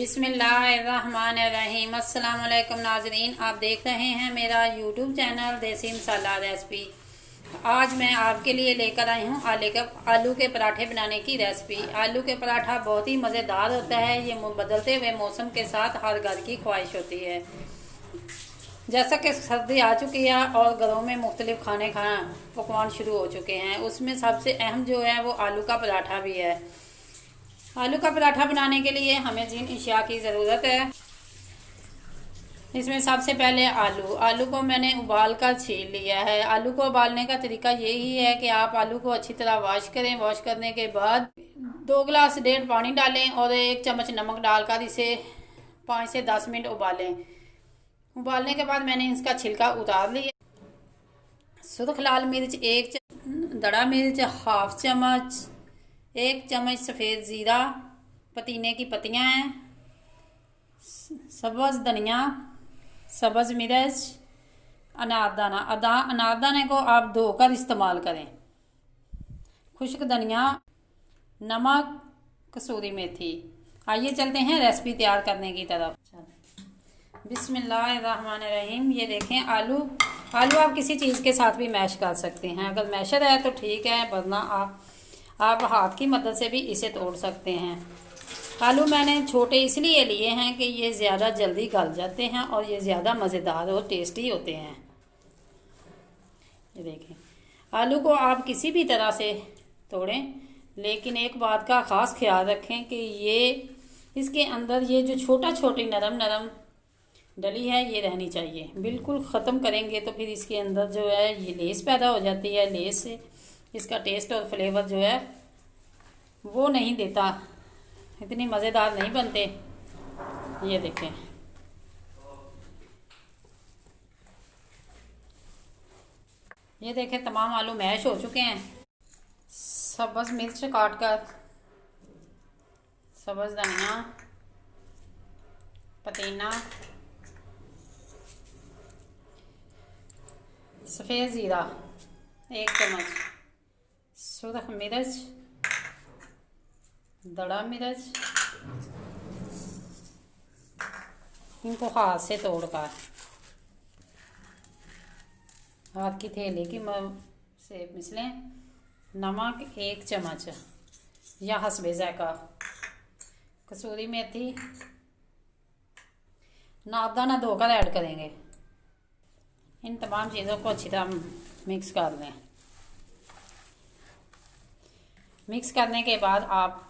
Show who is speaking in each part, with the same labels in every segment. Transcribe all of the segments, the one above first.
Speaker 1: बिस्मिल्लाहिर्रहमानिर्रहीम। अस्सलाम वालेकुम नाजरीन, आप देख रहे हैं मेरा यूट्यूब चैनल देसी मसाला रेसिपी। आज मैं आपके लिए लेकर आई हूँ आलू के पराठे बनाने की रेसिपी। आलू के पराठा बहुत ही मज़ेदार होता है। ये बदलते हुए मौसम के साथ हर घर की ख्वाहिश होती है। जैसा कि सर्दी आ चुकी है और घरों में मुख्तलिफ पकवान शुरू हो चुके हैं, उसमें सबसे अहम जो है वो आलू का पराठा भी है। आलू का पराठा बनाने के लिए हमें जिन अशिया की ज़रूरत है, इसमें सबसे पहले आलू को मैंने उबाल कर छील लिया है। आलू को उबालने का तरीका यही है कि आप आलू को अच्छी तरह वॉश करें। वॉश करने के बाद 2 गिलास 1.5 पानी डालें और 1 चम्मच नमक डालकर इसे 5 से 10 मिनट उबालें। उबालने के बाद मैंने इसका छिलका उतार लिया। सुर्ख लाल मिर्च 1 दड़ा मिर्च, हाफ चम्मच, 1 चम्मच सफ़ेद ज़ीरा, पुदीने की पत्तियां हैं, सब्ज़ धनिया, सब्ज़ मिर्च, अनारदाना। अनारदाने को आप धोकर इस्तेमाल करें, खुश्क धनिया, नमक, कसूरी मेथी। आइए चलते हैं रेसिपी तैयार करने की तरफ। बिस्मिल्लाहिर्रहमानिर्रहीम। ये देखें आलू आप किसी चीज़ के साथ भी मैश कर सकते हैं। अगर मैशर है तो ठीक है, वरना आप हाथ की मदद से भी इसे तोड़ सकते हैं। आलू मैंने छोटे इसलिए लिए हैं कि ये ज़्यादा जल्दी गल जाते हैं और ये ज़्यादा मज़ेदार और टेस्टी होते हैं। ये देखें, आलू को आप किसी भी तरह से तोड़ें, लेकिन एक बात का ख़ास ख्याल रखें कि ये इसके अंदर ये जो छोटी नरम डली है ये रहनी चाहिए। बिल्कुल ख़त्म करेंगे तो फिर इसके अंदर जो है ये लेस पैदा हो जाती है। लेस से इसका टेस्ट और फ्लेवर जो है वो नहीं देता, इतनी मज़ेदार नहीं बनते। ये देखें, ये देखें तमाम आलू मैश हो चुके हैं। सब्ज़ मिर्च काट कर, सब्ज़ धनिया, पुदीना, सफ़ेद ज़ीरा 1 चम्मच, सुर्ख मिर्च, दड़ा मिर्च, इनको हाथ से तोड़कर हाथ की थैली की से मिसलें। नमक 1 चम्मच या हस्बे ज़ायक़ा, कसूरी मेथी, अनारदाना धोकर ऐड करेंगे। इन तमाम चीज़ों को अच्छी तरह मिक्स कर लें। मिक्स करने के बाद आप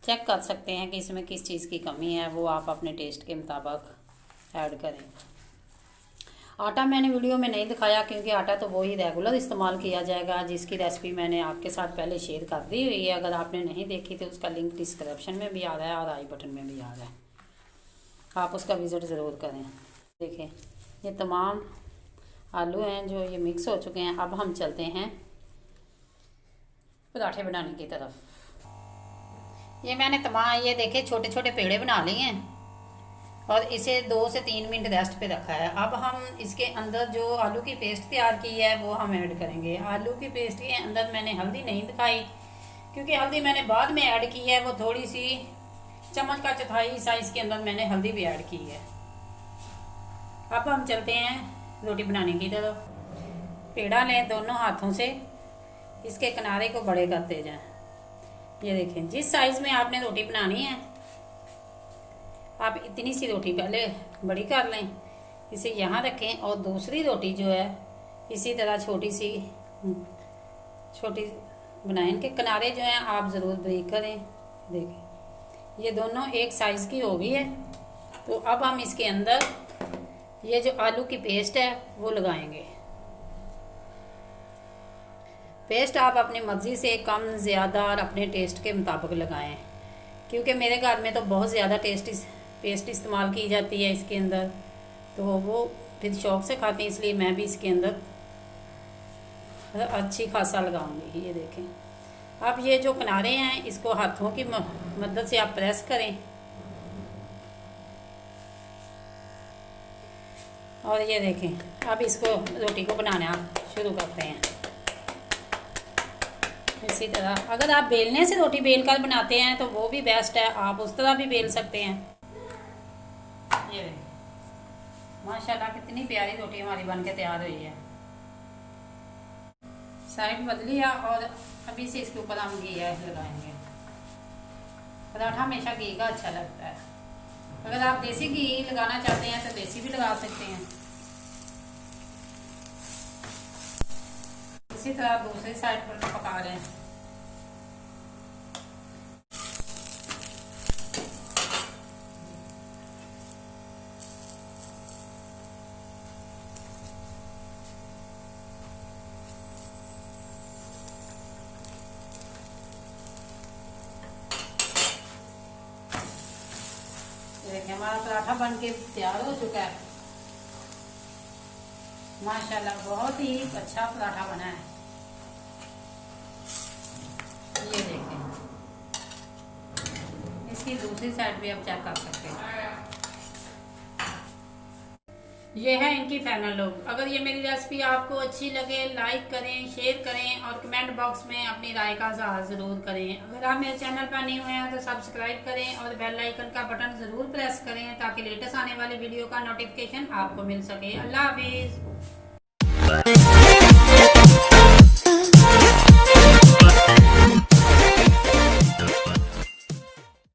Speaker 1: चेक कर सकते हैं कि इसमें किस चीज़ की कमी है, वो आप अपने टेस्ट के मुताबिक ऐड करें। आटा मैंने वीडियो में नहीं दिखाया क्योंकि आटा तो वही रेगुलर इस्तेमाल किया जाएगा, जिसकी रेसिपी मैंने आपके साथ पहले शेयर कर दी हुई है। अगर आपने नहीं देखी तो उसका लिंक डिस्क्रिप्शन में भी आ रहा है और आई बटन में भी आ रहा है, आप उसका विज़िट ज़रूर करें। देखें, ये तमाम आलू हैं जो ये मिक्स हो चुके हैं। अब हम चलते हैं पराठे बनाने की तरफ। ये मैंने ये देखे छोटे पेड़े बना लिए हैं और इसे 2 से 3 मिनट रेस्ट पे रखा है। अब हम इसके अंदर जो आलू की पेस्ट तैयार की है वो हम ऐड करेंगे। आलू की पेस्ट के अंदर मैंने हल्दी नहीं दिखाई क्योंकि हल्दी मैंने बाद में ऐड की है। वो थोड़ी सी चम्मच का 1/4 साइज़ के अंदर मैंने हल्दी भी ऐड की है। अब हम चलते हैं रोटी बनाने की तरफ। पेड़ा लें, दोनों हाथों से इसके किनारे को बड़े करते जाएं। ये देखें, जिस साइज़ में आपने रोटी बनानी है आप इतनी सी रोटी पहले बड़ी कर लें, इसे यहाँ रखें और दूसरी रोटी जो है इसी तरह छोटी बनाएं। इनके किनारे जो हैं आप ज़रूर ब्रेक करें। देखें, ये दोनों एक साइज़ की हो गई है। तो अब हम इसके अंदर ये जो आलू की पेस्ट है वो लगाएंगे। पेस्ट आप अपनी मर्ज़ी से कम ज़्यादा और अपने टेस्ट के मुताबिक लगाएं, क्योंकि मेरे घर में तो बहुत ज़्यादा पेस्ट इस्तेमाल की जाती है इसके अंदर, तो वो फिर शौक़ से खाते हैं, इसलिए मैं भी इसके अंदर अच्छी खासा लगाऊंगी। ये देखें, अब ये जो किनारे हैं इसको हाथों की मदद से आप प्रेस करें और ये देखें, अब इसको रोटी को बनाना शुरू करते हैं। इसी तरह अगर आप बेलने से रोटी बेल कर बनाते हैं तो वो भी बेस्ट है, आप उस तरह भी बेल सकते हैं। माशाल्लाह कितनी प्यारी रोटी हमारी बन के तैयार हुई है। साइड बदली है और अभी से इसके ऊपर हम घी लगाएंगे। पराठा हमेशा घी का अच्छा लगता है। अगर आप देसी घी लगाना चाहते हैं तो देसी भी लगा सकते हैं। इसी तरह दूसरी साइड पर पका रहे हैं। देखिए हमारा पराठा बन के तैयार हो चुका है। माशाल्लाह बहुत ही अच्छा पराठा बना है। ये देखें, इसकी दूसरी साइड भी आप चेक कर सकते हैं। ये है इनकी फाइनल लुक। अगर ये मेरी रेसिपी आपको अच्छी लगे लाइक करें, शेयर करें और कमेंट बॉक्स में अपनी राय का इज़हार ज़रूर करें। अगर आप मेरे चैनल पर नहीं हुए हैं तो सब्सक्राइब करें और बेल आइकन का बटन ज़रूर प्रेस करें ताकि लेटेस्ट आने वाली वीडियो का नोटिफिकेशन आपको मिल सके। अल्लाह हाफिज़।